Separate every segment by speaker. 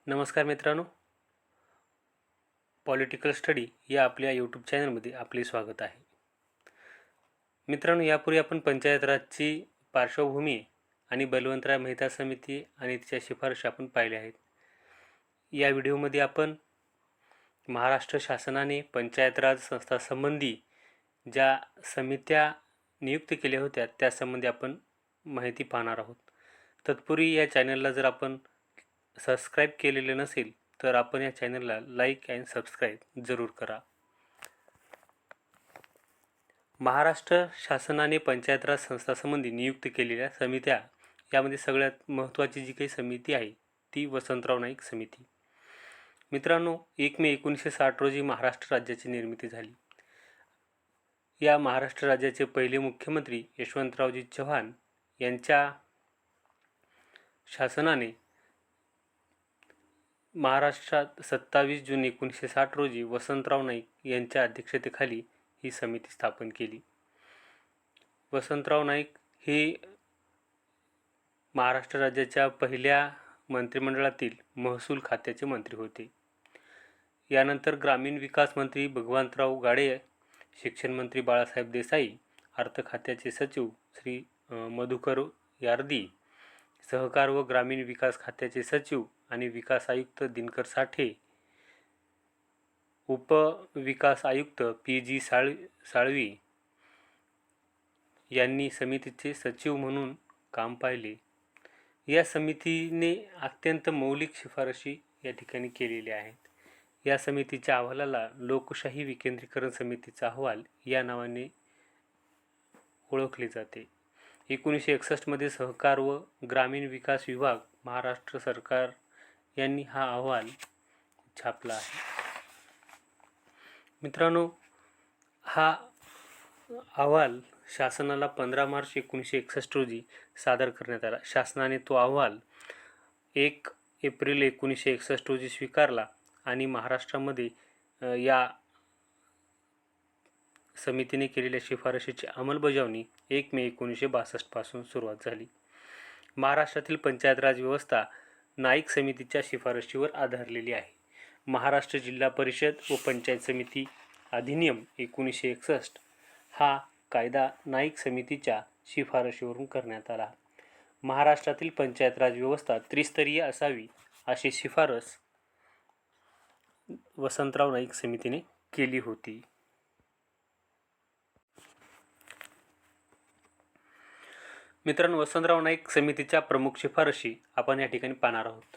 Speaker 1: नमस्कार मित्रांनो, political study या आपल्या यूट्यूब चॅनलमध्ये आपले स्वागत आहे. मित्रांनो, यापूर्वी आपण पंचायत राजची पार्श्वभूमी आणि बलवंतराय मेहता समिती आणि तिच्या शिफारशी आपण पाहिल्या आहेत. या व्हिडिओमध्ये आपण महाराष्ट्र शासनाने पंचायत राज संस्थांसंबंधी ज्या समित्या नियुक्त केल्या होत्या त्यासंबंधी आपण माहिती पाहणार आहोत. तत्पूर्वी या चॅनलला जर आपण सबस्क्राईब केलेले नसेल तर आपण या चॅनलला लाईक अँड सबस्क्राईब जरूर करा. महाराष्ट्र शासनाने पंचायत राज संस्थांसंबंधी नियुक्त केलेल्या समित्या यामध्ये सगळ्यात महत्त्वाची जी काही समिती आहे ती वसंतराव नाईक समिती. मित्रांनो, 1 मे 1960 रोजी महाराष्ट्र राज्याची निर्मिती झाली. या महाराष्ट्र राज्याचे पहिले मुख्यमंत्री यशवंतरावजी चव्हाण यांच्या शासनाने महाराष्ट्रात 27 जून 1960 रोजी वसंतराव नाईक यांच्या अध्यक्षतेखाली ही समिती स्थापन केली. वसंतराव नाईक हे महाराष्ट्र राज्याच्या पहिल्या मंत्रिमंडळातील महसूल खात्याचे मंत्री होते. यानंतर ग्रामीण विकास मंत्री भगवंतराव गाडे, शिक्षण मंत्री बाळासाहेब देसाई, अर्थ खात्याचे सचिव श्री मधुकर यार्दी, सहकार व ग्रामीण विकास खात्याचे सचिव आणि विकास आयुक्त दिनकर साठे, उपविकास आयुक्त PG साळवी यांनी समितीचे सचिव म्हणून काम पाहिले. या समितीने अत्यंत मौलिक शिफारशी या ठिकाणी केलेल्या आहेत. या समितीच्या अहवालाला लोकशाही विकेंद्रीकरण समितीचा अहवाल या नावाने ओळखले जाते. 1961 मध्ये सहकार व ग्रामीण विकास विभाग, महाराष्ट्र सरकार यांनी हा अहवाल छापला आहे. मित्रांनो, हा अहवाल शासनाला 15 मार्च 1961 रोजी सादर करण्यात आला. शासनाने तो अहवाल 1 एप्रिल 1961 रोजी स्वीकारला आणि महाराष्ट्रामध्ये या समितीने केलेल्या शिफारशीची अंमलबजावणी 1 मे 1962 पासून सुरुवात झाली. महाराष्ट्रातील पंचायत राज व्यवस्था नाईक समितीच्या शिफारशीवर आधारलेली आहे. महाराष्ट्र जिल्हा परिषद व पंचायत समिती अधिनियम 1961 हा कायदा नाईक समितीच्या शिफारशीवरून करण्यात आला. महाराष्ट्रातील पंचायत राज व्यवस्था त्रिस्तरीय असावी अशी शिफारस वसंतराव नाईक समितीने केली होती. मित्रांनो, वसंतराव नाईक समितीच्या प्रमुख शिफारशी आपण या ठिकाणी पाहणार आहोत.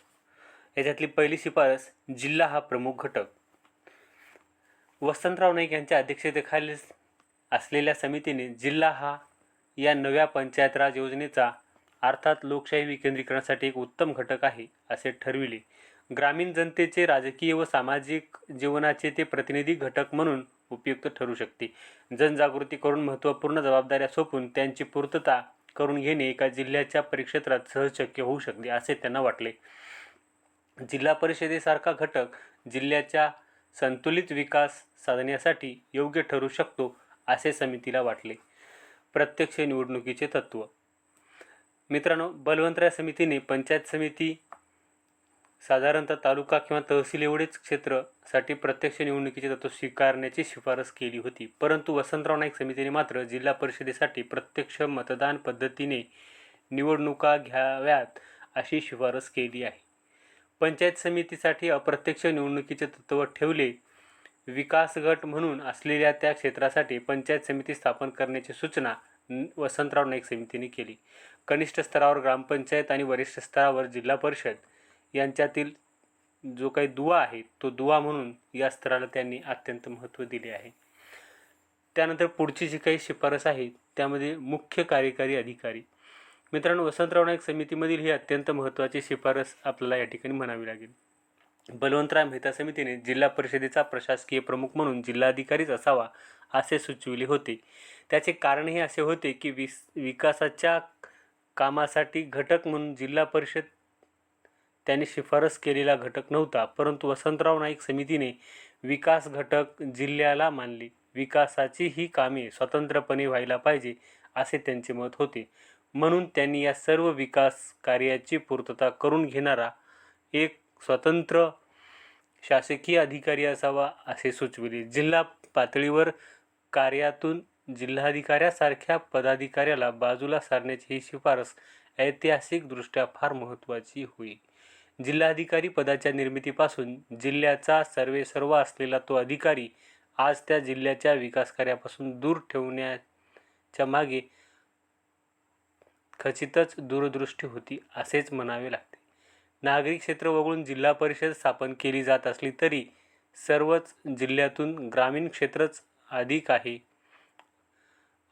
Speaker 1: याच्यातली पहिली शिफारस, जिल्हा हा प्रमुख घटक. वसंतराव नाईक यांच्या अध्यक्षतेखाली असलेल्या समितीने जिल्हा हा या नव्या पंचायत राज योजनेचा अर्थात लोकशाही विकेंद्रीकरणासाठी एक उत्तम घटक आहे असे ठरविले. ग्रामीण जनतेचे राजकीय व सामाजिक जीवनाचे ते प्रतिनिधी घटक म्हणून उपयुक्त ठरू शकते. जनजागृती करून महत्त्वपूर्ण जबाबदाऱ्या सोपून त्यांची पूर्तता करून घेणे एका जिल्ह्याच्या परिक्षेत्रात सहज शक्य होऊ शकते असे त्यांना वाटले. जिल्हा परिषदेसारखा घटक जिल्ह्याच्या संतुलित विकास साधण्यासाठी योग्य ठरू शकतो असे समितीला वाटले. प्रत्यक्ष निवडणुकीचे तत्त्व. मित्रांनो, बलवंतराय समितीने पंचायत समिती साधारणतः तालुका किंवा तहसील एवढेच क्षेत्रासाठी प्रत्यक्ष निवडणुकीचे तत्त्व स्वीकारण्याची शिफारस केली होती. परंतु वसंतराव नाईक समितीने मात्र जिल्हा परिषदेसाठी प्रत्यक्ष मतदान पद्धतीने निवडणुका घ्याव्यात अशी शिफारस केली आहे. पंचायत समितीसाठी अप्रत्यक्ष निवडणुकीचे तत्त्व ठेवले. विकास गट म्हणून असलेल्या त्या क्षेत्रासाठी पंचायत समिती स्थापन करण्याची सूचना वसंतराव नाईक समितीने केली. कनिष्ठ स्तरावर ग्रामपंचायत आणि वरिष्ठ स्तरावर जिल्हा परिषद यांच्यातील जो काही दुवा आहे तो दुवा म्हणून या स्तराला त्यांनी अत्यंत महत्त्व दिले आहे. त्यानंतर पुढची जी काही शिफारस आहे त्यामध्ये मुख्य कार्यकारी अधिकारी. मित्रांनो, वसंतराव नाईक समितीमधील ही अत्यंत महत्त्वाची शिफारस आपल्याला या ठिकाणी म्हणावी लागेल. बलवंतराय मेहता समितीने जिल्हा परिषदेचा प्रशासकीय प्रमुख म्हणून जिल्हाधिकारीच असावा असे सुचविले होते. त्याचे कारण हे असे होते की विकासाच्या कामासाठी घटक म्हणून जिल्हा परिषद त्यांनी शिफारस केलेला घटक नव्हता. परंतु वसंतराव नाईक समितीने विकास घटक जिल्ह्याला मानले. विकासाची ही कामे स्वतंत्रपणे व्हायला पाहिजे असे त्यांचे मत होते. म्हणून त्यांनी या सर्व विकास कार्याची पूर्तता करून घेणारा एक स्वतंत्र शासकीय अधिकारी असावा असे सुचविले. जिल्हा पातळीवर कार्यातून जिल्हाधिकाऱ्यासारख्या पदाधिकाऱ्याला बाजूला सारण्याची ही शिफारस ऐतिहासिकदृष्ट्या फार महत्त्वाची होई. जिल्हाधिकारी पदाच्या निर्मितीपासून जिल्ह्याचा सर्वेसर्वा असलेला तो अधिकारी आज त्या जिल्ह्याच्या विकासकार्यापासून दूर ठेवण्याच्या मागे खचितच दूरदृष्टी होती असेच म्हणावे लागते. नागरी क्षेत्र वगळून जिल्हा परिषद स्थापन केली जात असली तरी सर्वच जिल्ह्यातून ग्रामीण क्षेत्रच अधिक आहे.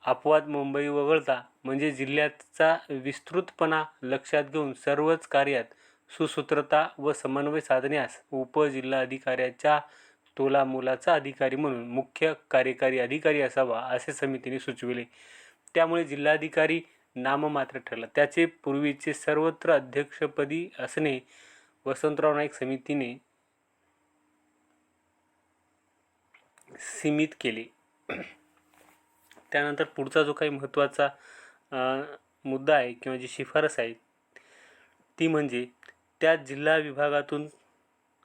Speaker 1: अपवाद मुंबई वगळता म्हणजे जिल्ह्याचा विस्तृतपणा लक्षात घेऊन सर्वच कार्यात सुसूत्रता व समन्वय साधण्यास उपजिल्हाधिकाऱ्याच्या तोलामोलाचा अधिकारी म्हणून मुख्य कार्यकारी अधिकारी असावा असे समितीने सुचविले. त्यामुळे जिल्हाधिकारी नाममात्र ठरला. त्याचे पूर्वीचे सर्वत्र अध्यक्षपदी असणे वसंतराव नाईक समितीने सीमित केले. त्यानंतर पुढचा जो काही महत्त्वाचा मुद्दा आहे किंवा जी शिफारस आहे ती म्हणजे त्या जिल्हा विभागातून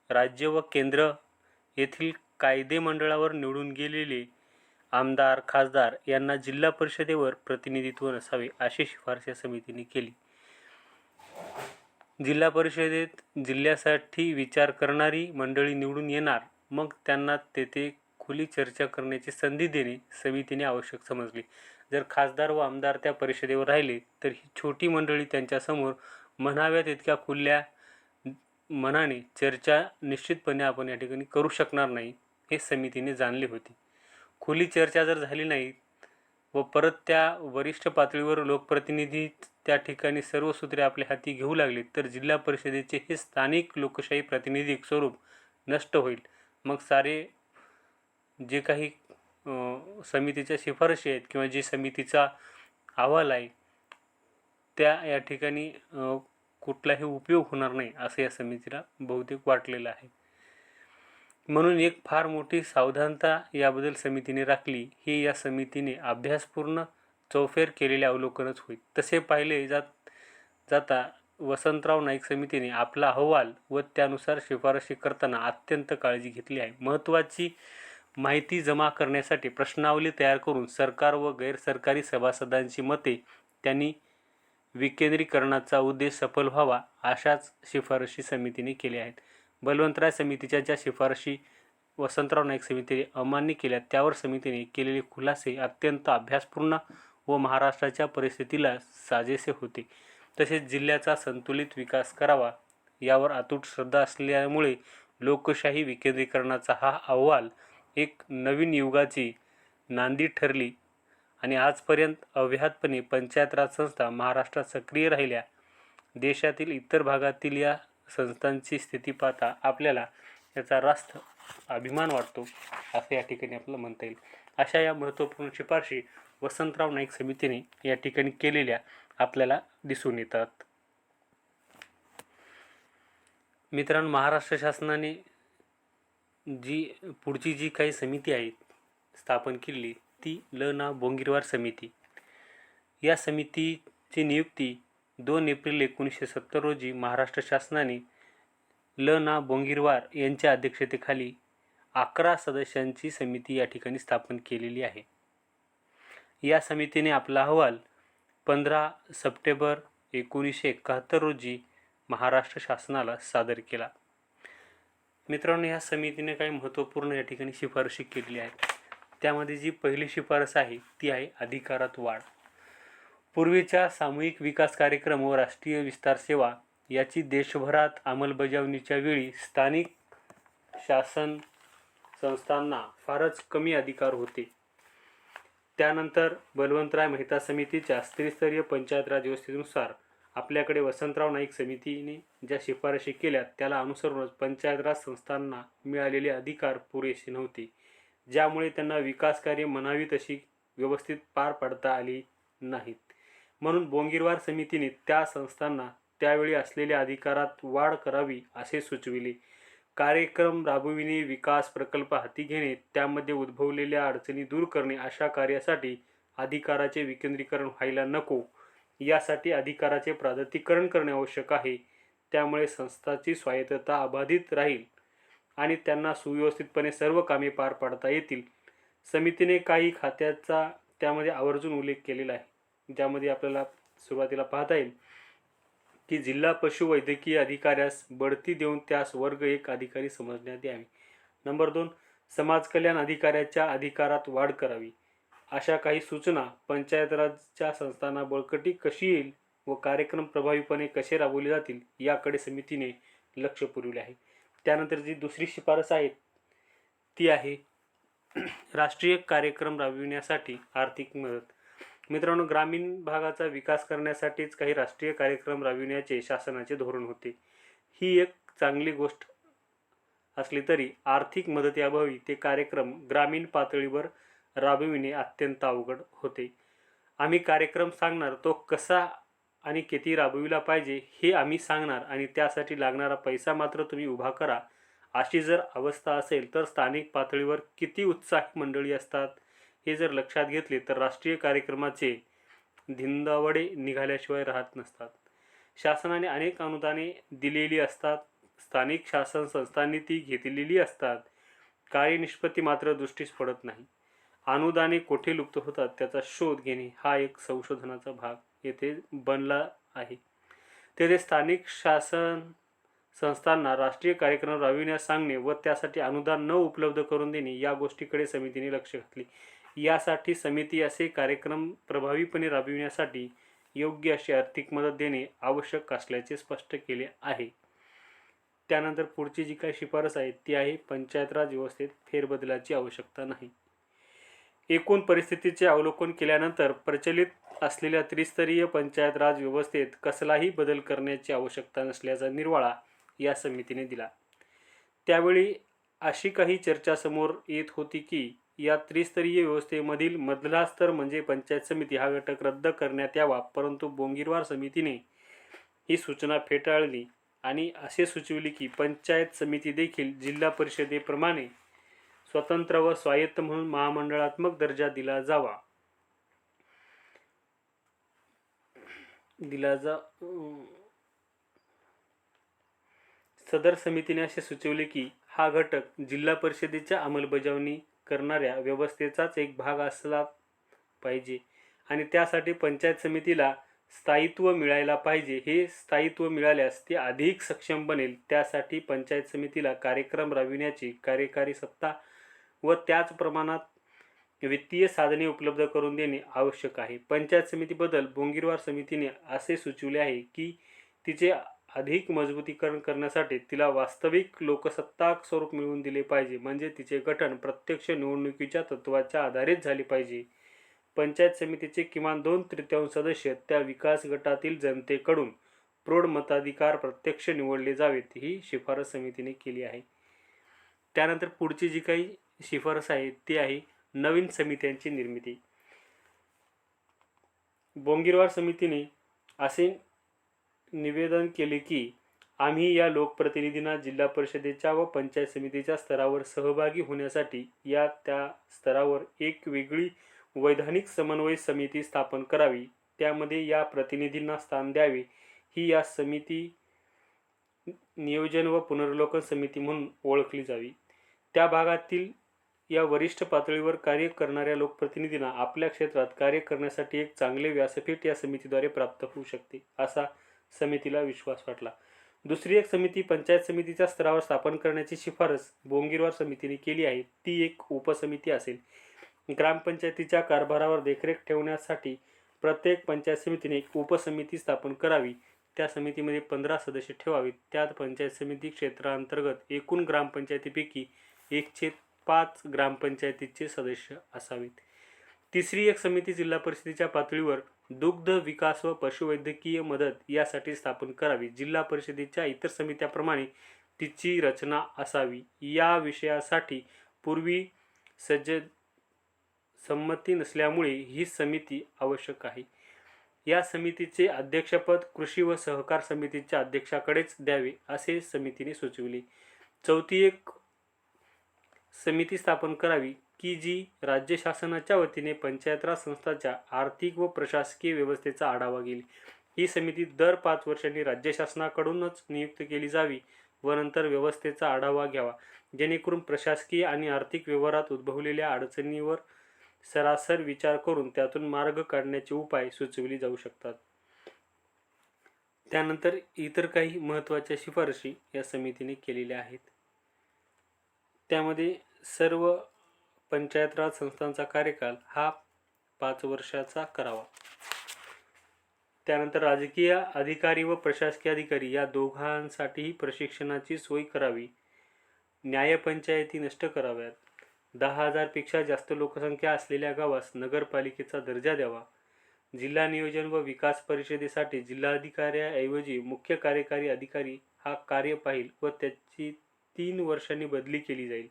Speaker 1: राज्य व केंद्र येथील कायदे मंडळावर निवडून गेलेले आमदार खासदार यांना जिल्हा परिषदेवर प्रतिनिधित्व नसावे अशी शिफारस या समितीने केली. जिल्हा परिषदेत जिल्ह्यासाठी विचार करणारी मंडळी निवडून येणार, मग त्यांना तेथे खुली चर्चा करण्याची संधी देणे समितीने आवश्यक समजले. जर खासदार व आमदार त्या परिषदेवर राहिले तर ही छोटी मंडळी त्यांच्यासमोर म्हणाव्या तितक्या खुल्या मनाने चर्चा निश्चितपणे आपण या ठिकाणी करू शकणार नाही हे समितीने जाणले होते. खुली चर्चा जर झाली नाही व परत त्या वरिष्ठ पातळीवर लोकप्रतिनिधी त्या ठिकाणी सर्व सूत्रे आपल्या हाती घेऊ लागले तर जिल्हा परिषदेचे हे स्थानिक लोकशाही प्रातिनिधिक स्वरूप नष्ट होईल. मग सारे जे काही समितीच्या शिफारशी आहेत किंवा जे समितीचा अहवाल आहे त्या या ठिकाणी कुठलाही उपयोग होणार नाही असं या समितीला बहुतेक वाटलेलं आहे. म्हणून एक फार मोठी सावधानता याबद्दल समितीने राखली. हे या समितीने अभ्यासपूर्ण चौफेर केलेले अवलोकनच होईल. तसे पाहिले जाता वसंतराव नाईक समितीने आपला अहवाल व त्यानुसार शिफारशी करताना अत्यंत काळजी घेतली आहे. महत्त्वाची माहिती जमा करण्यासाठी प्रश्नावली तयार करून सरकार व गैरसरकारी सभासदांची मते त्यांनी विकेंद्रीकरणाचा उद्देश सफल व्हावा अशाच शिफारशी समितीने केल्या आहेत. बलवंतराय समितीच्या ज्या शिफारशी वसंतराव नाईक समितीने अमान्य केल्या त्यावर समितीने केलेले खुलासे अत्यंत अभ्यासपूर्ण व महाराष्ट्राच्या परिस्थितीला साजेसे होते. तसेच जिल्ह्याचा संतुलित विकास करावा यावर अतूट श्रद्धा असल्यामुळे लोकशाही विकेंद्रीकरणाचा हा अहवाल एक नवीन युगाची नांदी ठरली आणि आजपर्यंत अव्याहतपणे पंचायत राज संस्था महाराष्ट्रात सक्रिय राहिल्या. देशातील इतर भागातील या संस्थांची स्थिती पाहता आपल्याला याचा रास्त अभिमान वाटतो असं या ठिकाणी आपल्याला म्हणता येईल. अशा या महत्त्वपूर्ण शिफारशी वसंतराव नाईक समितीने या ठिकाणी केलेल्या आपल्याला दिसून येतात. मित्रांनो, महाराष्ट्र शासनाने पुढची जी काही समिती आहे स्थापन केली ती ल ना बोंगिरवार समिती. या समितीची नियुक्ती 2 एप्रिल 1970 रोजी महाराष्ट्र शासनाने ल ना बोंगिरवार यांच्या अध्यक्षतेखाली 11 सदस्यांची समिती या ठिकाणी स्थापन केलेली आहे. या समितीने आपला अहवाल 15 सप्टेंबर 1971 रोजी महाराष्ट्र शासनाला सादर केला. मित्रांनो, या समितीने काही महत्त्वपूर्ण या ठिकाणी शिफारशी केलेल्या आहेत. त्यामध्ये जी पहिली शिफारस आहे ती आहे अधिकारात वाढ. पूर्वीच्या सामूहिक विकास कार्यक्रम व राष्ट्रीय विस्तार सेवा याची देशभरात अंमलबजावणीच्या वेळी स्थानिक शासन संस्थांना फारच कमी अधिकार होते. त्यानंतर बलवंतराय मेहता समितीच्या त्रिस्तरीय पंचायत राज व्यवस्थेनुसार आपल्याकडे वसंतराव नाईक समितीने ज्या शिफारशी केल्या त्याला अनुसरूनच पंचायत राज संस्थांना मिळालेले अधिकार पुरेसे नव्हते, ज्यामुळे त्यांना विकास कार्य म्हणावी तशी व्यवस्थित पार पाडता आली नाहीत. म्हणून बोंगिरवार समितीने त्या संस्थांना त्यावेळी असलेल्या अधिकारात वाढ करावी असे सुचविले. कार्यक्रम राबविणे, विकास प्रकल्प हाती घेणे, त्यामध्ये उद्भवलेल्या अडचणी दूर करणे अशा कार्यासाठी अधिकाराचे विकेंद्रीकरण व्हायला नको, यासाठी अधिकाराचे प्राधिकरण करणे आवश्यक आहे. त्यामुळे संस्थाची स्वायत्तता अबाधित राहील आणि त्यांना सुव्यवस्थितपणे सर्व कामे पार पाडता येतील. समितीने काही खात्याचा त्यामध्ये आवर्जून उल्लेख केलेला आहे, ज्यामध्ये आपल्याला सुरुवातीला पाहता येईल की जिल्हा पशुवैद्यकीय अधिकाऱ्यास बढती देऊन त्यास वर्ग 1 अधिकारी समजण्यात यावे. नंबर 2, समाज कल्याण अधिकाऱ्याच्या अधिकारात वाढ करावी. अशा काही सूचना पंचायत राजच्या संस्थांना बळकटी कशी येईल व कार्यक्रम प्रभावीपणे कसे राबवले जातील याकडे समितीने लक्ष पुरविले आहे. त्यानंतर जी दुसरी शिफारस आहे ती आहे राष्ट्रीय कार्यक्रम राबविण्यासाठी आर्थिक मदत. मित्रांनो, ग्रामीण भागाचा विकास करण्यासाठीच काही राष्ट्रीय कार्यक्रम राबविण्याचे शासनाचे धोरण होते. ही एक चांगली गोष्ट असली तरी आर्थिक मदतीअभावी ते कार्यक्रम ग्रामीण पातळीवर राबविणे अत्यंत अवघड होते. आम्ही कार्यक्रम सांगणार, तो कसा आणि किती राबविला पाहिजे हे आम्ही सांगणार आणि त्यासाठी लागणारा पैसा मात्र तुम्ही उभा करा, अशी जर अवस्था असेल तर स्थानिक पातळीवर किती उत्साही मंडळी असतात हे जर लक्षात घेतले तर राष्ट्रीय कार्यक्रमाचे धिंदावडे निघाल्याशिवाय राहत नसतात. शासनाने अनेक अनुदाने दिलेली असतात, स्थानिक शासन संस्थांनी ती घेतलेली असतात, कार्यनिष्पत्ती मात्र दृष्टीस पडत नाही. अनुदाने कोठे लुप्त होतात त्याचा शोध घेणे हा एक संशोधनाचा भाग येथे बनला आहे. तेथे स्थानिक शासन संस्थांना राष्ट्रीय कार्यक्रम राबविण्यास सांगणे व त्यासाठी अनुदान न उपलब्ध करून देणे या गोष्टीकडे समितीने लक्ष घातले. यासाठी समिती असे कार्यक्रम प्रभावीपणे राबविण्यासाठी योग्य अशी आर्थिक मदत देणे आवश्यक असल्याचे स्पष्ट केले आहे. त्यानंतर पुढची जी काही शिफारस आहे ती आहे पंचायत राज व्यवस्थेत फेरबदलाची आवश्यकता नाही. एकूण परिस्थितीचे अवलोकन केल्यानंतर प्रचलित असलेल्या त्रिस्तरीय पंचायत राज व्यवस्थेत कसलाही बदल करण्याची आवश्यकता नसल्याचा निर्वाळा या समितीने दिला. त्यावेळी अशी काही चर्चा समोर येत होती की या त्रिस्तरीय व्यवस्थेमधील मधला स्तर म्हणजे पंचायत समिती हा घटक रद्द करण्यात यावा, परंतु बोंगीरवार समितीने ही सूचना फेटाळली आणि असे सुचविले की पंचायत समिती देखील जिल्हा परिषदेप्रमाणे स्वतंत्र व स्वायत्त म्हणून महामंडळात्मक दर्जा दिला जावा. सदर समितीने असे सुचवले की हा घटक जिल्हा परिषदेच्या अंमलबजावणी करणाऱ्या व्यवस्थेचाच एक भाग असला पाहिजे आणि त्यासाठी पंचायत समितीला स्थायित्व मिळायला पाहिजे. हे स्थायित्व मिळाल्यास ते अधिक सक्षम बनेल. त्यासाठी पंचायत समितीला कार्यक्रम राबविण्याची कार्यकारी सत्ता व त्याच प्रमाणात वित्तीय साधने उपलब्ध करून देणे आवश्यक आहे. पंचायत समितीबद्दल बोंगीरवार समितीने असे सुचविले आहे की तिचे अधिक मजबूतीकरण करण्यासाठी तिला वास्तविक लोकसत्ताक स्वरूप मिळवून दिले पाहिजे, म्हणजे तिचे गठन प्रत्यक्ष निवडणुकीच्या तत्त्वाच्या आधारित झाले पाहिजे. पंचायत समितीचे किमान 2/3 सदस्य त्या विकास गटातील जनतेकडून प्रौढ मताधिकार प्रत्यक्ष निवडले जावेत, ही शिफारस समितीने केली आहे. त्यानंतर पुढची जी काही शिफारस आहे ती आहे नवीन समित्यांची निर्मिती. बोंगीरवार समितीने असे निवेदन केले की आम्ही या लोकप्रतिनिधींना जिल्हा परिषदेच्या व पंचायत समितीच्या स्तरावर सहभागी होण्यासाठी या त्या स्तरावर एक वेगळी वैधानिक समन्वय समिती स्थापन करावी. त्यामध्ये या प्रतिनिधींना स्थान द्यावे. ही या समिती नियोजन व पुनर्वलोकन समिती म्हणून ओळखली जावी. त्या भागातील या वरिष्ठ पातळीवर कार्य करणाऱ्या लोकप्रतिनिधींना आपल्या क्षेत्रात कार्य करण्यासाठी एक चांगले व्यासपीठ या समितीद्वारे प्राप्त होऊ शकते, असा समितीला विश्वास वाटला. दुसरी एक समिती पंचायत समितीच्या स्तरावर स्थापन करण्याची शिफारस बोंगीरवार समितीने केली आहे. ती एक उपसमिती असेल. ग्रामपंचायतीच्या कारभारावर देखरेख ठेवण्यासाठी प्रत्येक पंचायत समितीने एक उपसमिती स्थापन करावी. त्या समितीमध्ये 15 सदस्य ठेवावेत. त्यात पंचायत समिती क्षेत्रांतर्गत एकूण ग्रामपंचायतीपैकी 1/5 ग्रामपंचायतीचे सदस्य असावेत. तिसरी एक समिती जिल्हा परिषदेच्या पातळीवर दुग्ध विकास व पशुवैद्यकीय मदत यासाठी स्थापन करावी. जिल्हा परिषदेच्या इतर समित्याप्रमाणे तिची रचना असावी. या विषयासाठी पूर्वी संमती नसल्यामुळे ही समिती आवश्यक आहे. या समितीचे अध्यक्षपद कृषी व सहकार समितीच्या अध्यक्षाकडेच द्यावे, असे समितीने सुचविले. चौथी एक समिती स्थापन करावी की जी राज्य शासनाच्या वतीने पंचायत राज संस्थांच्या आर्थिक व प्रशासकीय व्यवस्थेचा आढावा घेईल. ही समिती दर 5 वर्षांनी राज्य शासनाकडूनच नियुक्त केली जावी व नंतर व्यवस्थेचा आढावा घ्यावा, जेणेकरून प्रशासकीय आणि आर्थिक व्यवहारात उद्भवलेल्या अडचणींवर सरासर विचार करून त्यातून मार्ग काढण्याचे उपाय सुचविले जाऊ शकतात. त्यानंतर इतर काही महत्त्वाच्या शिफारशी या समितीने केलेल्या आहेत. त्यामध्ये सर्व पंचायत राज संस्थांचा कार्यकाल हा 5 वर्षाचा करावा. त्यानंतर राजकीय अधिकारी व प्रशासकीय अधिकारी या दोघांसाठीही प्रशिक्षणाची सोय करावी. न्यायपंचायती नष्ट कराव्यात. 10,000 पेक्षा जास्त लोकसंख्या असलेल्या गावास नगरपालिकेचा दर्जा द्यावा. जिल्हा नियोजन व विकास परिषदेसाठी जिल्हाधिकाऱ्याऐवजी मुख्य कार्यकारी अधिकारी हा कार्य पाहिल व त्याची 3 वर्षांनी बदली केली जाईल.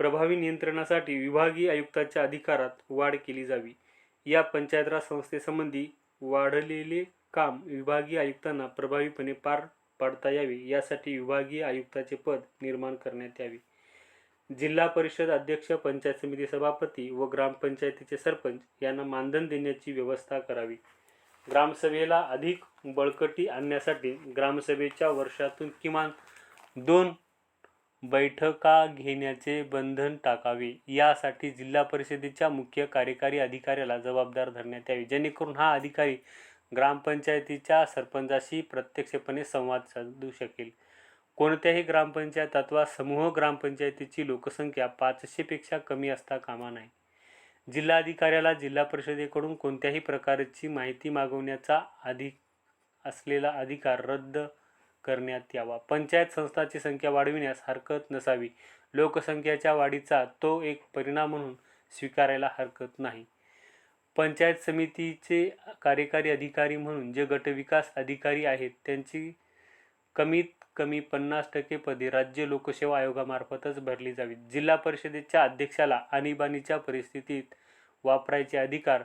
Speaker 1: प्रभावी नियंत्रणासाठी विभागीय आयुक्ताच्या अधिकारात वाढ केली जावी. या पंचायत राज संस्थेसंबंधी वाढलेले काम विभागीय आयुक्तांना प्रभावीपणे पार पाडता यावे यासाठी विभागीय आयुक्ताचे पद निर्माण करण्यात यावे. जिल्हा परिषद अध्यक्ष, पंचायत समिती सभापती व ग्रामपंचायतीचे सरपंच यांना मानधन देण्याची व्यवस्था करावी. ग्रामसभेला अधिक बळकटी आणण्यासाठी ग्रामसभेच्या वर्षातून किमान 2 बैठका घेण्याचे बंधन टाकावे. यासाठी जिल्हा परिषदेच्या मुख्य कार्यकारी अधिकाऱ्याला जबाबदार धरण्यात यावे, जेणेकरून हा अधिकारी ग्रामपंचायतीच्या सरपंचाशी प्रत्यक्षपणे संवाद साधू शकेल. कोणत्याही ग्रामपंचायत अथवा समूह ग्रामपंचायतीची लोकसंख्या 500 पेक्षा कमी असता कामा नये. जिल्हाधिकाऱ्याला जिल्हा परिषदेकडून कोणत्याही प्रकारची माहिती मागवण्याचा असलेला अधिकार रद्द करण्यात यावा. पंचायत संस्थांची संख्या वाढविण्यास हरकत नसावी. लोकसंख्येच्या वाढीचा तो एक परिणाम म्हणून स्वीकारायला हरकत नाही. पंचायत समितीचे कार्यकारी अधिकारी म्हणून जे गटविकास अधिकारी आहेत त्यांची कमीत कमी 50% पदे राज्य लोकसेवा आयोगामार्फतच भरली जावीत. जिल्हा परिषदेच्या अध्यक्षाला आणीबाणीच्या परिस्थितीत वापरायचे अधिकार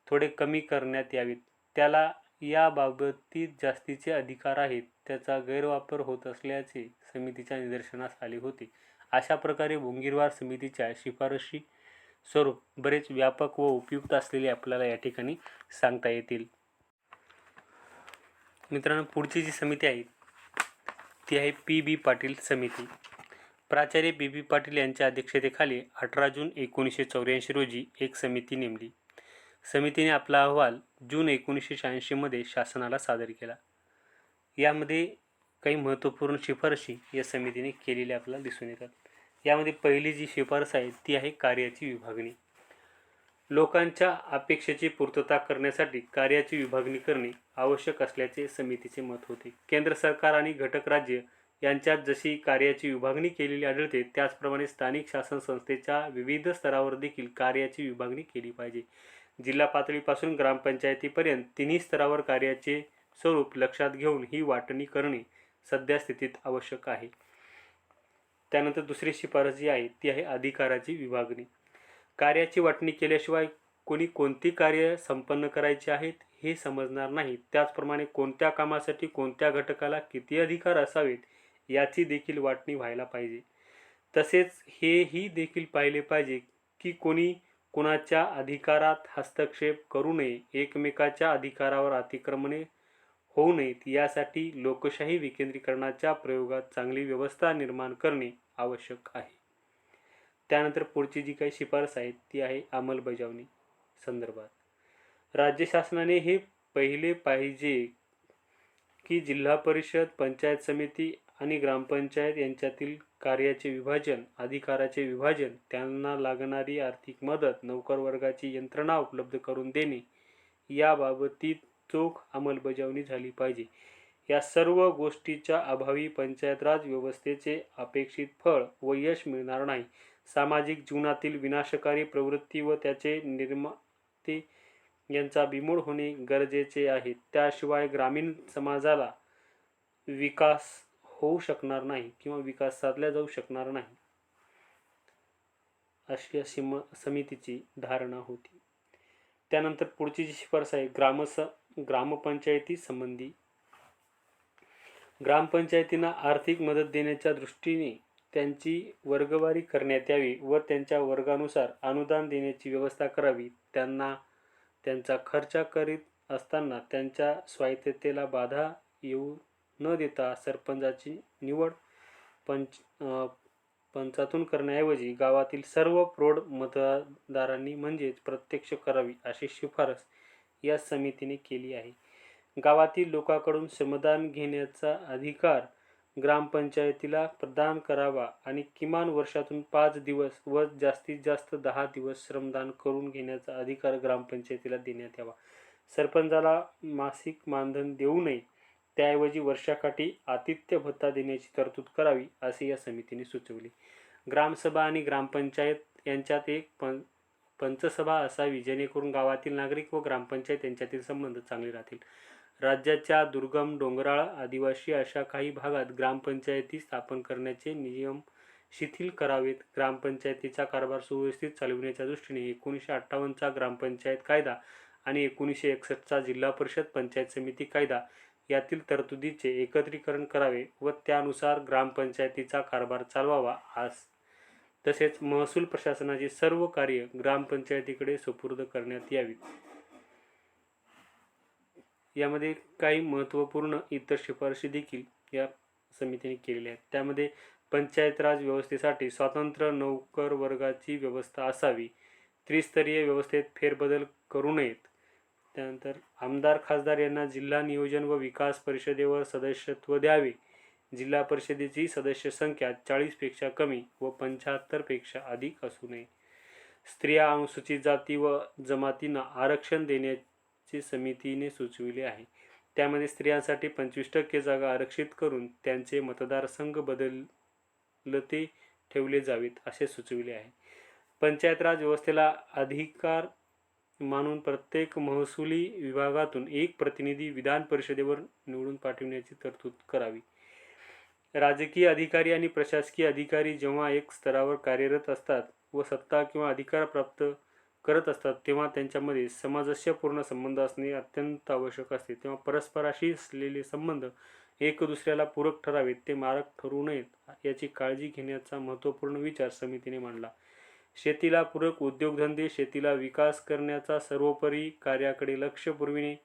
Speaker 1: थोडे कमी करण्यात यावेत. त्याला या बाबतीत जास्तीचे अधिकार आहेत, त्याचा गैरवापर होत असल्याचे समितीच्या निदर्शनास आले होते. अशा प्रकारे भुंगीरवार समितीच्या शिफारशी स्वरूप बरेच व्यापक व उपयुक्त असलेले आपल्याला या ठिकाणी सांगता येतील. मित्रांनो, पुढची जी समिती आहे ती आहे पी.बी. पाटील समिती. प्राचार्य पी.बी. पाटील यांच्या अध्यक्षतेखाली 18 जून 1984 रोजी एक समिती नेमली. समितीने आपला अहवाल जून 1986 मध्ये शासनाला सादर केला. यामध्ये काही महत्त्वपूर्ण शिफारशी या समितीने केलेल्या आपल्याला दिसून येतात. यामध्ये पहिली जी शिफारस आहे ती आहे कार्याची विभागणी. लोकांच्या अपेक्षेची पूर्तता करण्यासाठी कार्याची विभागणी करणे आवश्यक असल्याचे समितीचे मत होते. केंद्र सरकार आणि घटक राज्य यांच्यात जशी कार्याची विभागणी केलेली आढळते, त्याचप्रमाणे स्थानिक शासन संस्थेच्या विविध स्तरावर देखील कार्याची विभागणी केली पाहिजे. जिल्हा पातळीपासून ग्रामपंचायतीपर्यंत तिन्ही स्तरावर कार्याचे स्वरूप लक्षात घेऊन ही वाटणी करणे सद्यस्थितीत आवश्यक आहे. त्यानंतर दुसरी शिफारस जी आहे ती आहे अधिकाराची विभागणी. कार्याची वाटणी केल्याशिवाय कोणती कार्य संपन्न करायची आहेत हे समजणार नाही. त्याचप्रमाणे कोणत्या कामासाठी कोणत्या घटकाला किती अधिकार असावेत याची देखील वाटणी व्हायला पाहिजे. तसेच हेही देखील पाहिले पाहिजे की कोणी कुणाच्या अधिकारात हस्तक्षेप करू नये, एकमेकाच्या अधिकारावर अतिक्रमणे होऊ नयेत यासाठी लोकशाही विकेंद्रीकरणाच्या प्रयोगात चांगली व्यवस्था निर्माण करणे आवश्यक आहे. त्यानंतर पुढची जी काही शिफारस आहे ती आहे अंमलबजावणी संदर्भात. राज्य शासनाने हे पाहिले पाहिजे की जिल्हा परिषद, पंचायत समिती आणि ग्रामपंचायत यांच्यातील कार्याचे विभाजन, अधिकाराचे विभाजन, त्यांना लागणारी आर्थिक मदत, नोकरवर्गाची यंत्रणा उपलब्ध करून देणे याबाबतीत चोख अंमलबजावणी झाली पाहिजे. या सर्व गोष्टीच्या अभावी पंचायत राज व्यवस्थेचे अपेक्षित फळ व यश मिळणार नाही. सामाजिक जीवनातील विनाशकारी प्रवृत्ती व त्याचे निर्माते यांचा बिमोड होणे गरजेचे आहे. त्याशिवाय ग्रामीण समाजाला विकास होऊ शकणार नाही किंवा विकास साधला जाऊ शकणार नाही, अशी समितीची धारणा होती. त्यानंतर पुढची जी शिफारस आहे ग्रामपंचायती संबंधी. ग्रामपंचायतींना आर्थिक मदत देण्याच्या दृष्टीने त्यांची वर्गवारी करण्यात यावी व त्यांच्या वर्गानुसार अनुदान देण्याची व्यवस्था करावी. त्यांचा खर्च करीत असताना त्यांच्या स्वायत्ततेला बाधा येऊ न देता सरपंचाची निवड पंचातून करण्याऐवजी गावातील सर्व प्रौढ मतदारांनी म्हणजेच प्रत्यक्ष करावी अशी शिफारस या समितीने केली आहे. गावातील लोकांकडून श्रमदान घेण्याचा अधिकार ग्रामपंचायतीला प्रदान करावा आणि किमान वर्षातून 5 दिवस व जास्तीत जास्त 10 दिवस श्रमदान करून घेण्याचा अधिकार ग्रामपंचायतीला देण्यात यावा. सरपंचाला मासिक मानधन देऊ नये, त्याऐवजी वर्षाकाठी आतिथ्य भत्ता देण्याची तरतूद करावी असे या समितीने सुचवले. ग्रामसभा आणि ग्रामपंचायत यांच्यात एक पंचसभा असावी, जेणेकरून गावातील नागरिक व ग्रामपंचायत यांच्यातील संबंध चांगले राहतील. राज्याच्या दुर्गम, डोंगराळ, आदिवासी अशा काही भागात ग्रामपंचायती स्थापन करण्याचे नियम शिथिल करावेत. ग्रामपंचायतीचा कारभार सुव्यवस्थित चालविण्याच्या दृष्टीने 1958चा ग्रामपंचायत कायदा आणि 1961चा जिल्हा परिषद पंचायत समिती कायदा यातील तरतुदीचे एकत्रीकरण करावे व त्यानुसार ग्रामपंचायतीचा कारभार चालवावा. तसेच महसूल प्रशासनाची सर्व कार्य ग्रामपंचायतीकडे सुपूर्द करण्यात यावीत. यामध्ये काही महत्त्वपूर्ण इतर शिफारशी देखील या समितीने केलेल्या आहेत. त्यामध्ये पंचायत राज व्यवस्थेसाठी स्वतंत्र नोकर वर्गाची व्यवस्था असावी. त्रिस्तरीय व्यवस्थेत फेरबदल करू नयेत. त्यानंतर आमदार खासदार यांना जिल्हा नियोजन व विकास परिषदेवर सदस्यत्व द्यावे. जिल्हा परिषदेची सदस्य संख्या 40 पेक्षा कमी व 75 पेक्षा अधिक असू नये. स्त्रिया, अनुसूचित जाती व जमातींना आरक्षण देण्याचे समितीने सुचविले आहे. त्यामध्ये स्त्रियांसाठी 25% जागा आरक्षित करून त्यांचे मतदारसंघ बदलते ठेवले जावेत असे सुचविले आहे. पंचायत राज व्यवस्थेला अधिकार मानून प्रत्येक महसुली विभागातून एक प्रतिनिधी विधान परिषदेवर निवडून पाठविण्याची तरतूद करावी. राजकीय अधिकारी आणि प्रशासकीय अधिकारी जेव्हा एक स्तरावर कार्यरत असतात व सत्ता किंवा अधिकार प्राप्त करत असतात, तेव्हा त्यांच्यामध्ये सामंजस्यपूर्ण संबंध असणे अत्यंत आवश्यक असते. तेव्हा परस्पराशी असलेले संबंध एक दुसऱ्याला पूरक ठरावेत, ते मारक ठरू नयेत याची काळजी घेण्याचा महत्त्वपूर्ण विचार समितीने मांडला. शेतीला पूरक उद्योगधंदे, शेतीला विकास करण्याचा सर्वोपरी कार्याकडे लक्ष पुरविणे.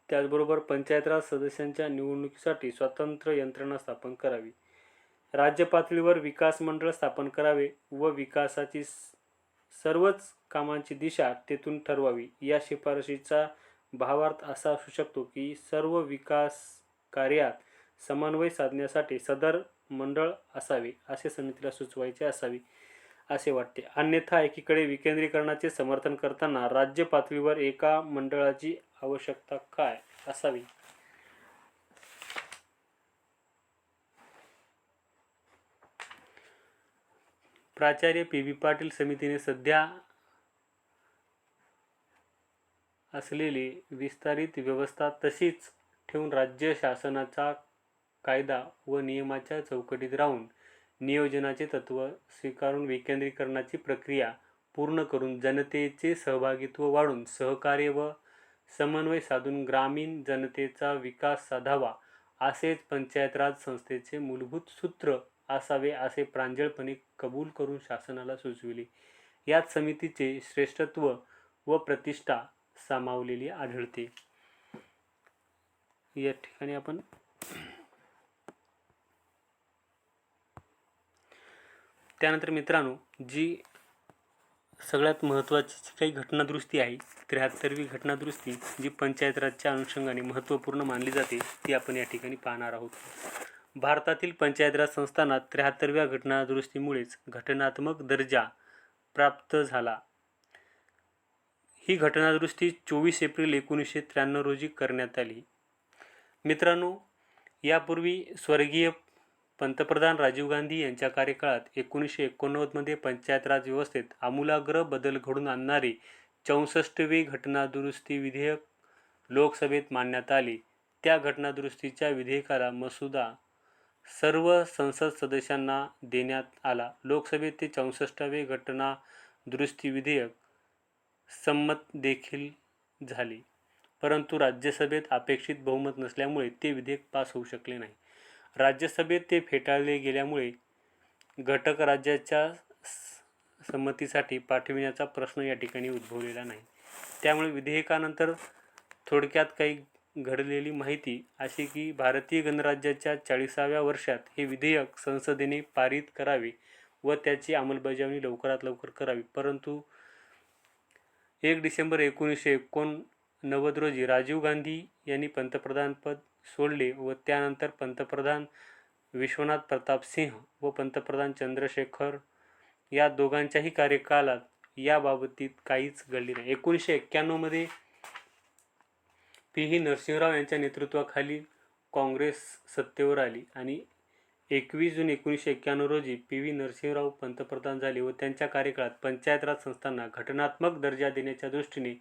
Speaker 1: त्याचबरोबर पंचायत राज सदस्यांच्या निवडणुकीसाठी स्वतंत्र यंत्रणा स्थापन करावी. राज्य पातळीवर विकास मंडळ स्थापन करावे व विकासाची सर्वच कामांची दिशा तेथून ठरवावी. या शिफारशीचा भावार्थ असा असू शकतो की सर्व विकास कार्यात समन्वय साधण्यासाठी सदर मंडळ असावे असे समितीला सुचवायचे असावे असे वाटते. अन्यथा एकीकडे विकेंद्रीकरणाचे समर्थन करताना राज्य पातळीवर एका मंडळाची आवश्यकता काय असावी. प्राचार्य पी. पाटील समितीने सध्या असलेली विस्तारित व्यवस्था तशीच ठेवून राज्य शासनाचा कायदा व नियमाच्या चौकटीत राहून नियोजनाचे तत्त्व स्वीकारून विकेंद्रीकरणाची प्रक्रिया पूर्ण करून जनतेचे सहभागित्व वाढून सहकार्य व समन्वय साधून ग्रामीण जनतेचा विकास साधावा, असेच पंचायत राज संस्थेचे मूलभूत सूत्र असावे असे प्रांजळपणे कबूल करून शासनाला सुचविले. यात समितीचे श्रेष्ठत्व व प्रतिष्ठा सामावलेली आढळते. या ठिकाणी आपण त्यानंतर मित्रांनो, जी सगळ्यात महत्त्वाची जी काही घटनादुरुस्ती आहे, 73वी घटनादुरुस्ती, जी पंचायत राजच्या अनुषंगाने महत्त्वपूर्ण मानली जाते, ती आपण या ठिकाणी पाहणार आहोत. भारतातील पंचायत राज संस्थांना 73व्या घटनादुरुस्तीमुळेच घटनात्मक दर्जा प्राप्त झाला. ही घटनादुरुस्ती 24 एप्रिल 1993 रोजी करण्यात आली. मित्रांनो, यापूर्वी स्वर्गीय पंतप्रधान राजीव गांधी यांच्या कार्यकाळात 1989मध्ये पंचायत राज व्यवस्थेत आमूलाग्र बदल घडवून आणणारे 64वे घटनादुरुस्ती विधेयक लोकसभेत मांडण्यात आले. त्या घटनादुरुस्तीच्या विधेयकाला मसुदा सर्व संसद सदस्यांना देण्यात आला. लोकसभेत ते 64वे घटनादुरुस्ती विधेयक संमत देखील झाले, परंतु राज्यसभेत अपेक्षित बहुमत नसल्यामुळे ते विधेयक पास होऊ शकले नाही. राज्यसभेत ते फेटाळले गेल्यामुळे घटक राज्याच्या संमतीसाठी पाठविण्याचा प्रश्न या ठिकाणी उद्भवलेला नाही. त्यामुळे विधेयकानंतर थोडक्यात काही घडलेली माहिती अशी की भारतीय गणराज्याच्या 40व्या वर्षात हे विधेयक संसदेने पारित करावे व त्याची अंमलबजावणी लवकरात लवकर करावी. परंतु 1 डिसेंबर 1989 रोजी राजीव गांधी यांनी पंतप्रधानपद सोडले व त्यानंतर पंतप्रधान विश्वनाथ प्रताप सिंह व पंतप्रधान चंद्रशेखर या दोघांच्याही कार्यकालात याबाबतीत काहीच घडले नाही. 1991मध्ये पी. नरसिंहराव यांच्या नेतृत्वाखाली काँग्रेस सत्तेवर आली आणि 21 जून 1991 रोजी पी. नरसिंहराव पंतप्रधान झाले व त्यांच्या कार्यकाळात पंचायत राज संस्थांना घटनात्मक दर्जा देण्याच्या दृष्टीने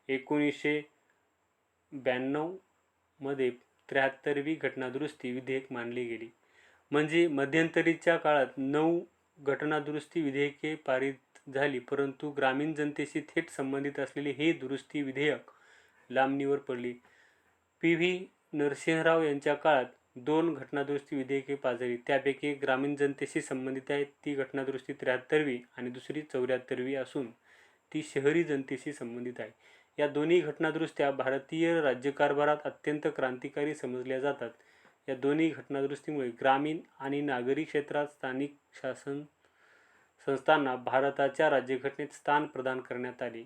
Speaker 1: 1992 मध्ये 73वी घटनादुरुस्ती विधेयक मांडले गेले. म्हणजे मध्यंतरीच्या काळात 9 घटनादुरुस्ती विधेयके पारित झाली, परंतु ग्रामीण जनतेशी थेट संबंधित असलेले हे दुरुस्ती विधेयक लांबणीवर पडले. पी. नरसिंहराव यांच्या काळात 2 घटनादुरुस्ती विधेयके पास झाली. त्यापैकी एक ग्रामीण जनतेशी संबंधित आहे, ती घटनादुरुस्ती 73वी आणि दुसरी 74वी असून ती शहरी जनतेशी संबंधित आहे. या दोन्ही घटनादुरुस्त्या भारतीय राज्यकारभारात अत्यंत क्रांतिकारी समजल्या जातात. या दोन्ही घटनादुरुस्तीमुळे ग्रामीण आणि नागरी क्षेत्रात स्थानिक शासन संस्थांना भारताच्या राज्यघटनेत स्थान प्रदान करण्यात आले.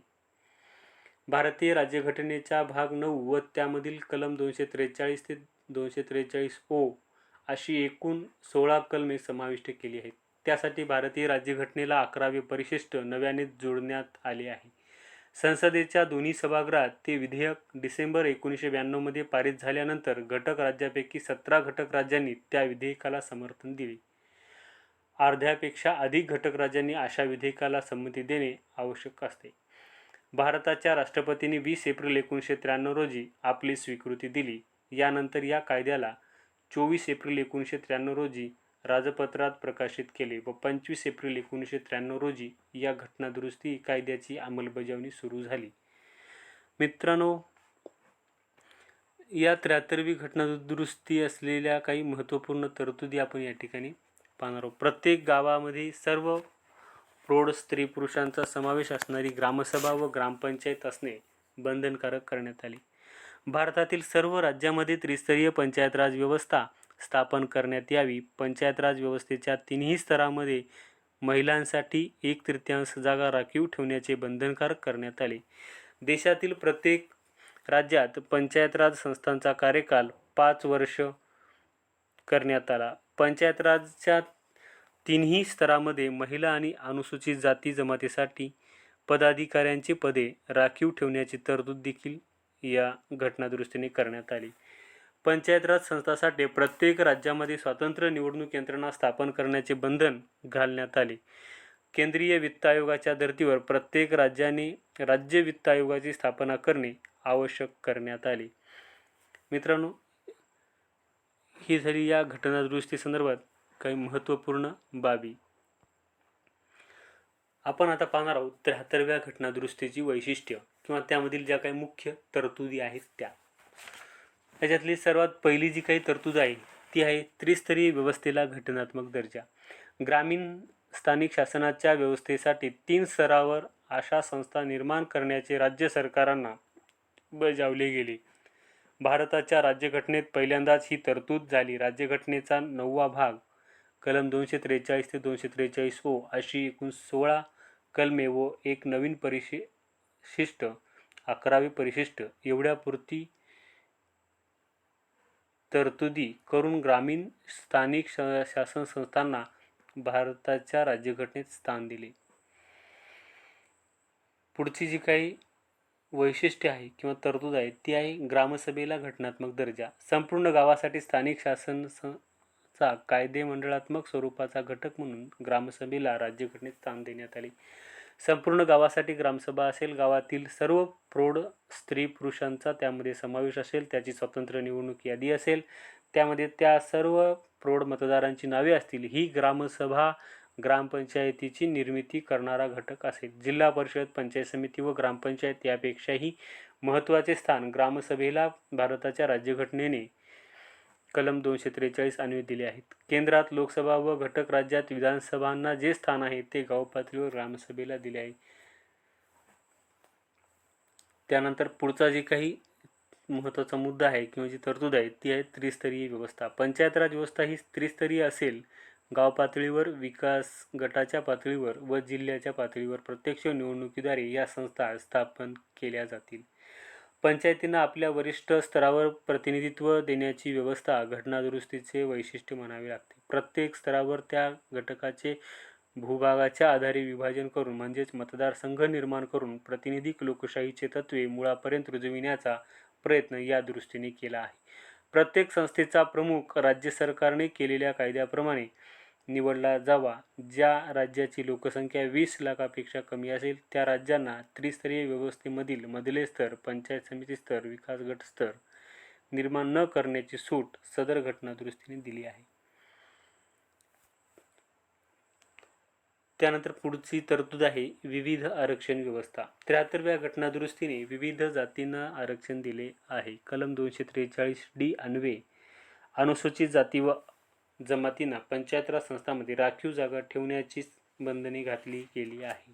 Speaker 1: भारतीय राज्यघटनेच्या भाग 9 व त्यामधील कलम 243 ते 243 ओ अशी एकूण 16 कलमे समाविष्ट केली आहेत. त्यासाठी भारतीय राज्यघटनेला 11वे परिशिष्ट नव्याने जोडण्यात आले आहे. संसदेच्या दोन्ही सभागृहात ते विधेयक डिसेंबर 1992 मध्ये पारित झाल्यानंतर घटक राज्यापैकी 17 घटक राज्यांनी त्या विधेयकाला समर्थन दिले. अर्ध्यापेक्षा अधिक घटक राज्यांनी अशा विधेयकाला संमती देणे आवश्यक असते. भारताच्या राष्ट्रपतींनी 20 एप्रिल 1993 रोजी आपली स्वीकृती दिली. यानंतर या कायद्याला 24 एप्रिल 1993 रोजी राजपत्रात प्रकाशित केले व 25 एप्रिल 1993 रोजी या घटनादुरुस्ती कायद्याची अंमलबजावणी सुरू झाली. मित्रांनो, या 73वी घटनादुरुस्ती असलेल्या काही महत्त्वपूर्ण तरतुदी आपण या ठिकाणी पाहणार आहोत. प्रत्येक गावामध्ये सर्व प्रौढ स्त्री पुरुषांचा समावेश असणारी ग्रामसभा व ग्रामपंचायत असणे बंधनकारक करण्यात आले. भारतातील सर्व राज्यामध्ये त्रिस्तरीय पंचायत राज व्यवस्था स्थापन करण्यात यावी. पंचायत राज व्यवस्थेच्या 3ही स्तरामध्ये महिलांसाठी 1/3 जागा राखीव ठेवण्याचे बंधनकारक करण्यात आले. देशातील प्रत्येक राज्यात पंचायत राज संस्थांचा कार्यकाल 5 वर्ष करण्यात आला. पंचायत राजच्या 3ही स्तरामध्ये महिला आणि अनुसूचित जाती जमातीसाठी पदाधिकाऱ्यांची पदे राखीव ठेवण्याची तरतूद देखील या घटनादुरुस्तीने करण्यात आली. पंचायत राज संस्थांसाठी प्रत्येक राज्यामध्ये स्वतंत्र निवडणूक यंत्रणा स्थापन करण्याचे बंधन घालण्यात आले. केंद्रीय वित्त आयोगाच्या धर्तीवर प्रत्येक राज्याने राज्य वित्त आयोगाची स्थापना करणे आवश्यक करण्यात आले. मित्रांनो, ही झाली या घटनादुरुस्ती संदर्भात काही महत्त्वपूर्ण बाबी. आपण आता पाहणार आहोत 73व्या घटनादुरुस्तीची वैशिष्ट्य किंवा त्यामधील ज्या काही मुख्य तरतुदी आहेत त्या. त्याच्यातली सर्वात पहिली जी काही तरतूद आहे ती आहे त्रिस्तरीय व्यवस्थेला घटनात्मक दर्जा. ग्रामीण स्थानिक शासनाच्या व्यवस्थेसाठी 3 स्तरावर अशा संस्था निर्माण करण्याचे राज्य सरकारांना बजावले गेले. भारताच्या राज्यघटनेत पहिल्यांदाच ही तरतूद झाली. राज्यघटनेचा 9वा भाग कलम 243 ते 243 ओ अशी एकूण 16 कलमे व एक नवीन परिशिष्ट 11वे परिशिष्ट एवढ्यापुरती तरतुदी करून ग्रामीण स्थानिक शासन संस्थांना भारताच्या राज्यघटनेत स्थान दिले. पुढची जी काही वैशिष्ट्य आहे किंवा तरतूद आहे ती आहे ग्रामसभेला घटनात्मक दर्जा. संपूर्ण गावासाठी स्थानिक शासनाचा कायदेमंडळात्मक स्वरूपाचा घटक म्हणून ग्रामसभेला राज्यघटनेत स्थान देण्यात आले. संपूर्ण गावासाठी ग्रामसभा असेल. गावातील सर्व प्रौढ स्त्री पुरुषांचा त्यामध्ये समावेश असेल. त्याची स्वतंत्र निवडणूक यादी असेल. त्यामध्ये त्या सर्व प्रौढ मतदारांची नावे असतील. ही ग्रामसभा ग्रामपंचायतीची निर्मिती करणारा घटक असेल. जिल्हा परिषद, पंचायत समिती व ग्रामपंचायत यापेक्षाही महत्त्वाचे स्थान ग्रामसभेला भारताच्या राज्यघटनेने कलम 243 अन्वये दिले आहेत. केंद्रात लोकसभा व घटक राज्यात विधानसभांना जे स्थान आहे ते गाव पातळीवर ग्रामसभेला दिले आहे. त्यानंतर पुढचा जे काही महत्त्वाचा मुद्दा आहे किंवा जी तरतूद आहे ती आहे त्रिस्तरीय व्यवस्था. पंचायत राज व्यवस्था ही त्रिस्तरीय असेल. गाव पातळीवर, विकास गटाच्या पातळीवर व जिल्ह्याच्या पातळीवर प्रत्यक्ष निवडणुकीद्वारे या संस्था स्थापन केल्या जातील. पंचायतींना आपल्या वरिष्ठ स्तरावर प्रतिनिधित्व देण्याची व्यवस्था घटनादुरुस्तीचे वैशिष्ट्य म्हणावे लागते. प्रत्येक स्तरावर त्या घटकाचे भूभागाच्या आधारे विभाजन करून म्हणजेच मतदारसंघ निर्माण करून प्रातिनिधिक लोकशाहीचे तत्त्वे मुळापर्यंत रुजविण्याचा प्रयत्न या दृष्टीने केला आहे. प्रत्येक संस्थेचा प्रमुख राज्य सरकारने केलेल्या कायद्याप्रमाणे निवडला जावा. ज्या राज्याची लोकसंख्या 20 लाखापेक्षा कमी असेल त्या राज्यांना त्रिस्तरीय व्यवस्थेमधील मधले स्तर, पंचायत समिती स्तर, विकास गट स्तर निर्माण न करण्याची सूट सदर घटनादुरुस्तीने दिली आहे. त्यानंतर पुढची तरतूद आहे विविध आरक्षण व्यवस्था. 73व्या घटनादुरुस्तीने विविध जातींना आरक्षण दिले आहे. कलम 243D अन्वये अनुसूचित जाती व जमातींना पंचायत राज संस्थांमध्ये राखीव जागा ठेवण्याची बंधने घातली गेली आहे.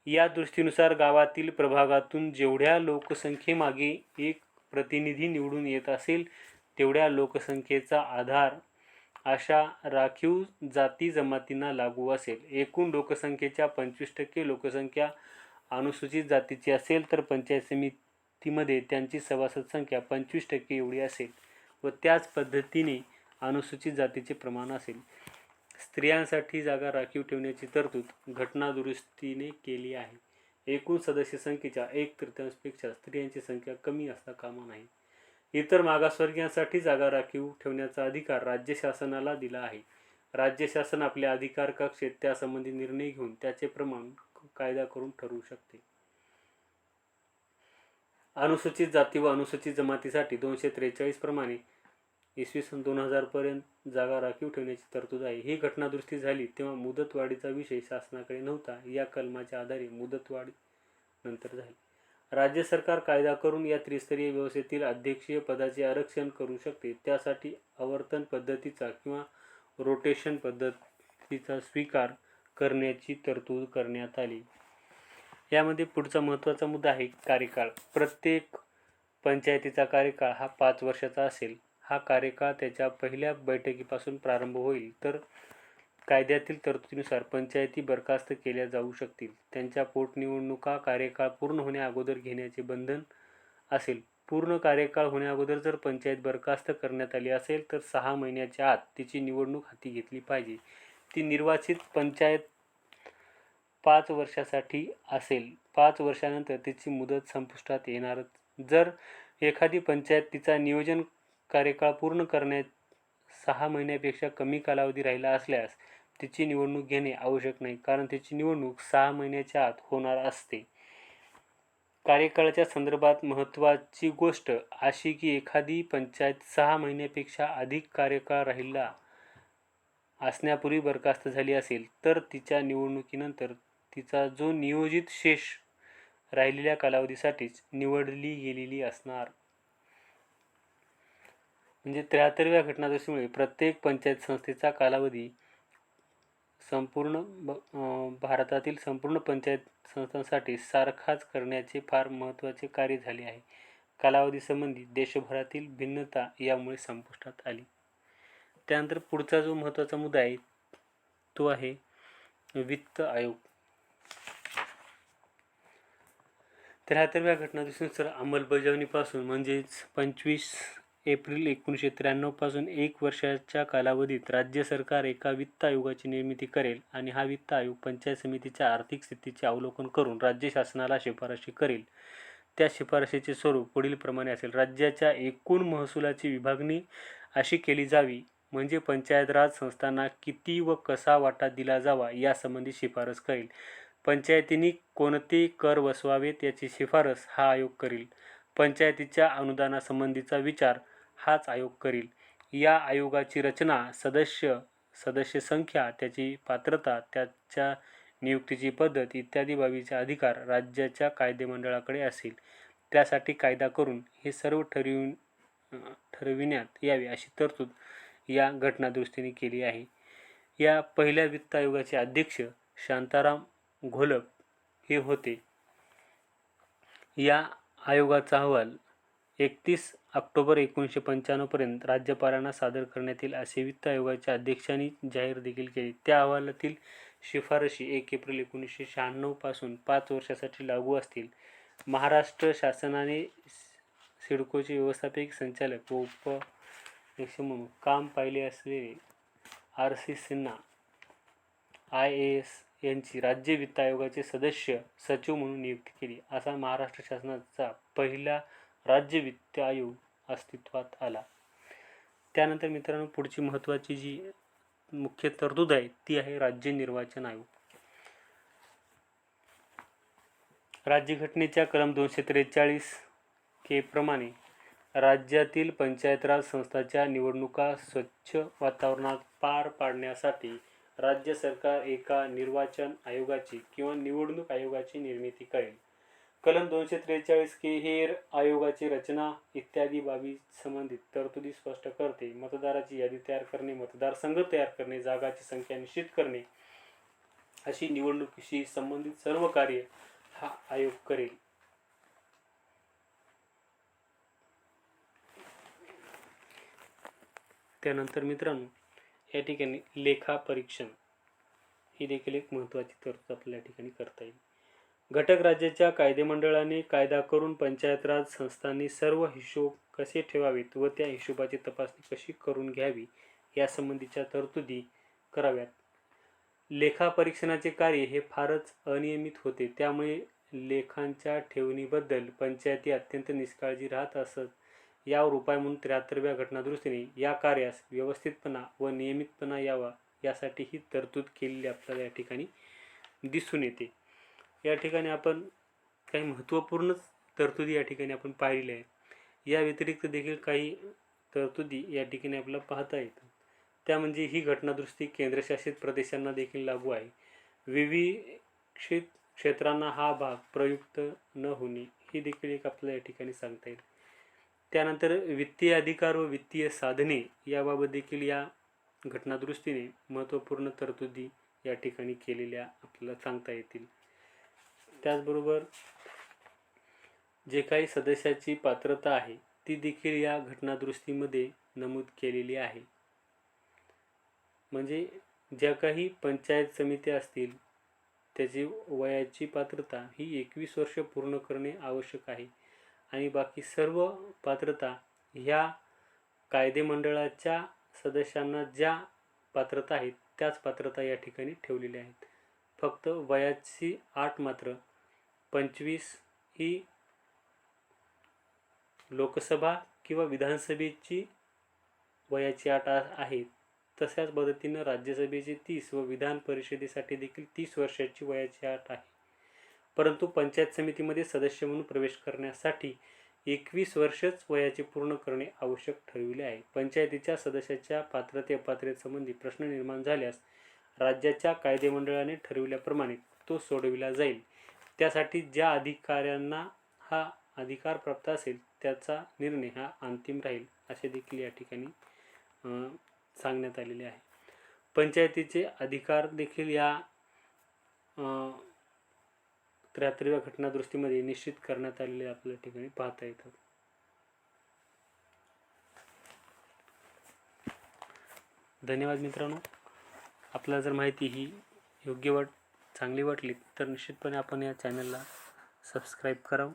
Speaker 1: या दृष्टीनुसार गावातील प्रभागातून जेवढ्या लोकसंख्येमागे एक प्रतिनिधी निवडून येत असेल तेवढ्या लोकसंख्येचा आधार अशा राखीव जाती जमातींना लागू असेल. एकूण लोकसंख्येच्या 25% लोकसंख्या अनुसूचित जातीची असेल तर पंचायत समितीमध्ये त्यांची सभासद संख्या 25% एवढी असेल व त्याच पद्धतीने अनुसूचित जातीचे प्रमाण असेल. स्त्रियांसाठी जागा राखीव ठेवण्याची तरतूद घटनादुरुस्तीने केली आहे. एकूण सदस्य संख्येच्या 1/3पेक्षा स्त्रियांची संख्या कमी असता कामा नये. इतर मागासवर्गीयांसाठी जागा राखीव ठेवण्याचा अधिकार राज्य शासनाला दिला आहे. राज्य शासन आपल्या अधिकार कक्षेत त्यासंबंधी निर्णय घेऊन त्याचे प्रमाण कायदा करून ठरवू शकते. अनुसूचित जाती व अनुसूचित जमातीसाठी 243 प्रमाणे इसवी 2000 पर्यंत जागा राखीव ठेवण्याची तरतूद आहे. ही घटनादुरुस्ती झाली तेव्हा मुदतवाढीचा विषय शासनाकडे नव्हता. या कलमाच्या आधारे मुदतवाढ नंतर झाली. राज्य सरकार कायदा करून या त्रिस्तरीय व्यवस्थेतील अध्यक्षीय पदाचे आरक्षण करू शकते. त्यासाठी आवर्तन पद्धतीचा किंवा रोटेशन पद्धतीचा स्वीकार करण्याची तरतूद करण्यात आली. यामध्ये पुढचा महत्त्वाचा मुद्दा आहे कार्यकाळ. प्रत्येक पंचायतीचा कार्यकाळ हा 5 वर्षाचा असेल. हा कार्यकाळ त्याच्या पहिल्या बैठकीपासून प्रारंभ होईल. तर कायद्यातील तरतुदीनुसार पंचायती बरखास्त केल्या जाऊ शकतील. त्यांच्या पोटनिवडणुका कार्यकाळ पूर्ण होण्या अगोदर घेण्याचे बंधन असेल. पूर्ण कार्यकाळ होण्याअगोदर जर पंचायत बरखास्त करण्यात आली असेल तर 6 महिन्याच्या आत तिची निवडणूक हाती घेतली पाहिजे. ती निर्वाचित पंचायत 5 वर्षासाठी असेल. 5 वर्षानंतर तिची मुदत संपुष्टात येणार. जर एखादी पंचायत तिचा नियोजन कार्यकाळ पूर्ण करण्यात 6 महिन्यापेक्षा कमी कालावधी राहिला असल्यास तिची निवडणूक घेणे आवश्यक नाही, कारण तिची निवडणूक 6 महिन्याच्या आत होणार असते. कार्यकाळाच्या संदर्भात महत्त्वाची गोष्ट अशी की एखादी पंचायत 6 महिन्यापेक्षा अधिक कार्यकाळ राहिला असण्यापूर्वी बरखास्त झाली असेल तर तिच्या निवडणुकीनंतर तिचा जो नियोजित शेष राहिलेल्या कालावधीसाठीच निवडली गेलेली असणार. म्हणजे 73व्या घटनादुरुस्तीमुळे प्रत्येक पंचायत संस्थेचा कालावधी भारतातील संपूर्ण पंचायत संस्थांसाठी सारखाच करण्याचे फार महत्त्वाचे कार्य झाले आहे. कालावधीसंबंधी देशभरातील भिन्नता यामुळे संपुष्टात आली. त्यानंतर पुढचा जो महत्त्वाचा मुद्दा आहे तो आहे वित्त आयोग. 73व्या घटनादुरुस्तीनुसार अंमलबजावणीपासून म्हणजेच 25 एप्रिल 1993 पासून 1 वर्षाच्या कालावधीत राज्य सरकार एका वित्त आयोगाची निर्मिती करेल आणि हा वित्त आयोग पंचायत समितीच्या आर्थिक स्थितीचे अवलोकन करून राज्य शासनाला शिफारशी करेल. त्या शिफारशीचे स्वरूप पुढील प्रमाणे असेल. राज्याच्या एकूण महसुलाची विभागणी अशी केली जावी म्हणजे पंचायत राज संस्थांना किती व कसा वाटा दिला जावा यासंबंधी शिफारस करेल. पंचायतींनी कोणते कर वसवावेत याची शिफारस हा आयोग करील. पंचायतीच्या अनुदानासंबंधीचा विचार हाच आयोग करील. या आयोगाची रचना, सदस्य संख्या, त्याची पात्रता, त्याच्या नियुक्तीची पद्धत इत्यादी बाबीचा अधिकार राज्याच्या कायदेमंडळाकडे असेल. त्यासाठी कायदा करून हे सर्व ठरविण्यात यावे अशी तरतूद या घटनादुरुस्तीने केली आहे. या पहिल्या वित्त आयोगाचे अध्यक्ष शांताराम घोलप हे होते. या आयोगाचा अहवाल 31 ऑक्टोबर 1995 पर्यंत राज्यपालांना सादर करण्यात येईल असे वित्त आयोगाच्या अध्यक्षांनी जाहीर देखील केले. त्या अहवालातील शिफारशी 1 एप्रिल 1996 पासून 5 वर्षासाठी लागू असतील. महाराष्ट्र शासनाने सिडकोचे व्यवस्थापकीय संचालक व उपाध्यक्ष म्हणून काम पाहिले असलेले RC सिन्हा IAS यांची राज्य वित्त आयोगाचे सदस्य सचिव म्हणून नियुक्ती केली. असा महाराष्ट्र शासनाचा पहिला राज्य वित्त आयोग अस्तित्वात आला. त्यानंतर मित्रांनो पुढची महत्त्वाची जी मुख्य तरतूद आहे ती आहे राज्य निर्वाचन आयोग. राज्यघटनेच्या कलम 243 के प्रमाणे राज्यातील पंचायत राज संस्थांच्या निवडणुका स्वच्छ वातावरणात पार पाडण्यासाठी राज्य सरकार एका निर्वाचन आयोगाची किंवा निवडणूक आयोगाची निर्मिती करेल. कलम 243 के हे आयोगाची रचना इत्यादी बाबी संबंधित तरतुदी स्पष्ट करते. मतदाराची यादी तयार करणे, मतदारसंघ तयार करणे, जागाची संख्या निश्चित करणे अशी निवडणुकीशी संबंधित सर्व कार्य हा आयोग करेल. त्यानंतर मित्रांनो या ठिकाणी लेखा परीक्षण ही देखील एक महत्त्वाची तरतूद आपल्या या ठिकाणी करता येईल. घटक राज्याच्या कायदेमंडळाने कायदा करून पंचायत राज संस्थांनी सर्व हिशोब कसे ठेवावेत व त्या हिशोबाची तपासणी कशी करून घ्यावी यासंबंधीच्या तरतुदी कराव्यात. लेखा परीक्षणाचे कार्य हे फारच अनियमित होते, त्यामुळे लेखांच्या ठेवणीबद्दल पंचायती अत्यंत निष्काळजी राहत असत. यावर उपाय म्हणून 73व्या घटनादुरुस्तीने या कार्यास व्यवस्थितपणा व नियमितपणा यावा यासाठी ही तरतूद केलेली आपल्याला या ठिकाणी दिसून येते. या ठिकाणी आपण काही महत्त्वपूर्ण तरतुदी या ठिकाणी आपण पाहिलेल्या आहेत. या व्यतिरिक्त देखील काही तरतुदी या ठिकाणी आपल्याला पाहता येतात. त्या म्हणजे ही घटनादुरुस्ती केंद्रशासित प्रदेशांना देखील लागू आहे. विविध क्षेत्रांना हा भाग प्रयुक्त न होणे ही देखील एक आपल्याला या ठिकाणी सांगता येईल. त्यानंतर वित्तीय अधिकार व वित्तीय साधने याबाबत देखील या घटनादुरुस्तीने महत्त्वपूर्ण तरतुदी या ठिकाणी केलेल्या आपल्याला सांगता येतील. त्याचबरोबर जे काही सदस्याची पात्रता आहे ती देखील या घटनादुरुस्तीमध्ये नमूद केलेली आहे. म्हणजे ज्या काही पंचायत समित्या असतील त्याची वयाची पात्रता ही 21 वर्ष पूर्ण करणे आवश्यक आहे आणि बाकी सर्व पात्रता ह्या कायदेमंडळाच्या सदस्यांना ज्या पात्रता आहेत त्याच पात्रता या ठिकाणी ठेवलेल्या आहेत. फक्त वयाची अट मात्र 25 ही लोकसभा किंवा विधानसभेची वयाची अट आहे. तशाच पद्धतीनं राज्यसभेची 30 व विधान परिषदेसाठी देखील 30 वर्षाची वयाची अट आहे. परंतु पंचायत समितीमध्ये सदस्य म्हणून प्रवेश करण्यासाठी 21 वर्षच वयाचे पूर्ण करणे आवश्यक ठरविले आहे. पंचायतीच्या सदस्याच्या अपात्रतेसंबंधी प्रश्न निर्माण झाल्यास राज्याच्या कायदेमंडळाने ठरविल्याप्रमाणे तो सोडविला जाईल. त्यासाठी ज्या अधिकाऱ्यांना हा अधिकार प्राप्त असेल त्याचा निर्णय हा अंतिम राहील असे देखील या ठिकाणी सांगण्यात आलेले आहे. पंचायतीचे अधिकार देखील या 73व्या घटनादुरुस्तीमध्ये निश्चित करण्यात आलेले आपल्या ठिकाणी पाहता येतात. धन्यवाद मित्रांनो. आपल्याला जर माहिती ही योग्य चांगली वाटली तर निश्चितपणे आपण या चॅनलला सबस्क्राईब करावं.